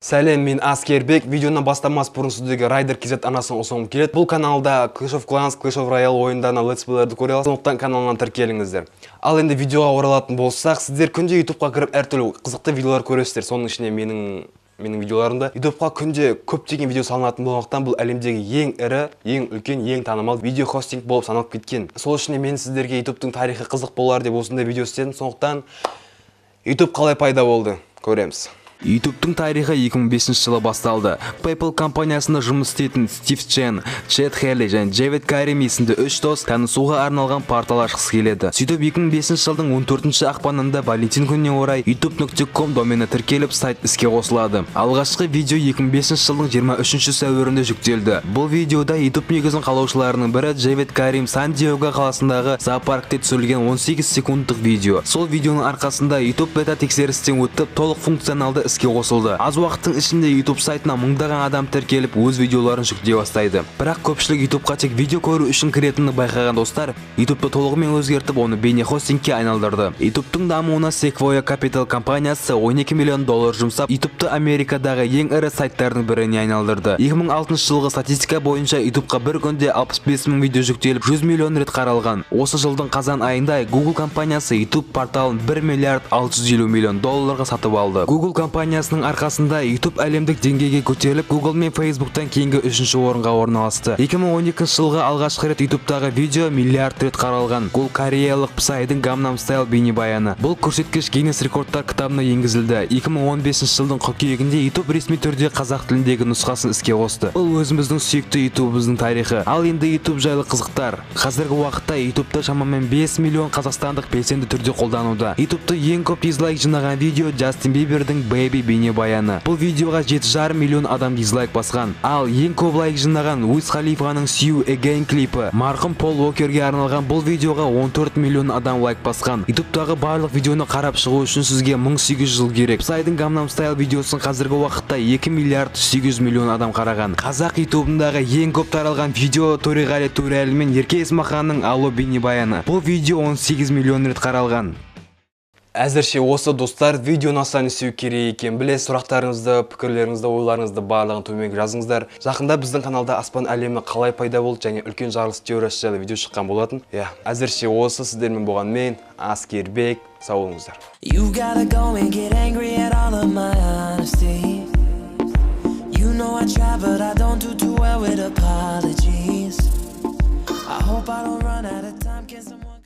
Сәлем, мен Аскербек. Видеоны бастамас бұрын сіздерге Райдер KZ анасын ұсынғым келеді. Бұл каналда Clash of Clans, Clash of Royale ойындарына летсплейлерді көре аласыз. Сондықтан каналынан тіркеліңіздер. Ал енді видеоға оралатын болсақ, сіздер күнде YouTubeға кіріп әртүрлі қызықты видеолар көресіздер. Соның ішінде менің видеоларымда YouTubeға күнде көптеген видео салынатын болғандықтан бұл әлемдегі ең ірі, ең үлкен, ең танымал видео хостинг болып саналып кеткен. Сол үшін мен сіздерге YouTube'тың тарихы қызық болар деп осындай видео істедім. Сондықтан YouTube қалай пайда болды, көреміз. YouTube'тың тарихы 2005 жылы басталды. PayPal компаниясында жұмыс істейтін Стив Чен, Чет Хелли және Джейвид Карим есімді үш дос танысуға арналған портал ашқысы келеді. Сөйтіп 2005 жылдың 14 ақпанында Валентин күніне орай youtube.com домені тіркеліп сайт іске қосылады. Алғашқы видео 2005 жылдың 23 сәуірінде жүктелді. Бұл видеода YouTube негізін қалаушыларының бірі Джейвид Карим Сан-Диего қаласындағы зоопаркте түсірілген 18 секундтық видео. Сол видеоның арқасында YouTube бета тексерістен өтіп толық функционалды іске қосылды. Аз уақыттың ішінде YouTube сайтына мыңдаған адам тіркеліп өз видеоларын жүктей бастайды. Бірақ көпшілік YouTubeға тек видео көру үшін кіретінін байқаған достар, YouTube'ты толығымен өзгертіп, оны бейне хостингке айналдырды. YouTube'тың дамуына Sequoia Capital компаниясы $12 миллион жұмсап, YouTube'ты Америкадағы ең ірі сайттардың біріне айналдырды. 2006 жылғы статистика бойынша YouTube'ға бір күнде 65 мың видео жүктеліп, 100 миллион рет қаралған. Осы жылдың қазан айында Google компаниясы YouTube порталын $1 миллиард 650 миллион сатып алды. Google компаниясының арқасында YouTube әлемдік деңгейге көтеріліп, Google мен Facebook'тан кейінгі үшінші орынға орналасты. 2012 жылғы алғашқы рет YouTube'тағы видео миллиард рет қаралған. Бұл кореялық Psy'дың Gangnam Style бейнебаяны. Бұл көрсеткіш Гиннес рекордтар кітабына енгізілді. 2015 жылдың қыркүйегінде YouTube ресми түрде қазақ тіліндегі нұсқасын іске қосты. Бұл өзіміздің сүйікті YouTube'ымыздың тарихы. Ал енді YouTube жайлы қызықтар. Қазіргі уақытта YouTube'та шамамен 5 миллион қазақстандық белсенді түрде қолдануда. YouTube'ты ең көп дизлайк жинаған видео Джастин Бибердің Baby бейнебаяны. Бұл видеоға 7,5 миллион адам дизлайк басқан. Ал ең көп лайк жинаған Уиз Халифаның See You Again клипі марқұм Пол Уокерге арналған бұл видеоға 14 миллион адам лайк басқан. YouTube'тағы барлық видеоны қарап шығу үшін сізге 1800 жыл керек. Psy'дың Gangnam Style видеосын қазіргі уақытта 2 миллиард 800 миллион адам қараған. Қазақ YouTube'ындағы ең көп таралған видео Төреғали Төреәлі мен Ерке Есмаханның Алло бейнебаяны. Бұл видео 18 миллион рет қаралған. Әзірше осы достар, видеоны аса не істеу керек екен білесіз. Сұрақтарыңызды, пікірлеріңізді, ойларыңызды барлығын төменге жазыңыздар. Жақында біздің каналда аспан әлемі қалай пайда болды және үлкен жарылыс теориясы жайлы видео шыққан болатын. Әзірше осы сіздермен болған мен, Аскербек. Сау болыңыздар. You gotta go and get angry at all of my honesty. You know I try but I don't do too well with apologies. I hope I don't run out of time.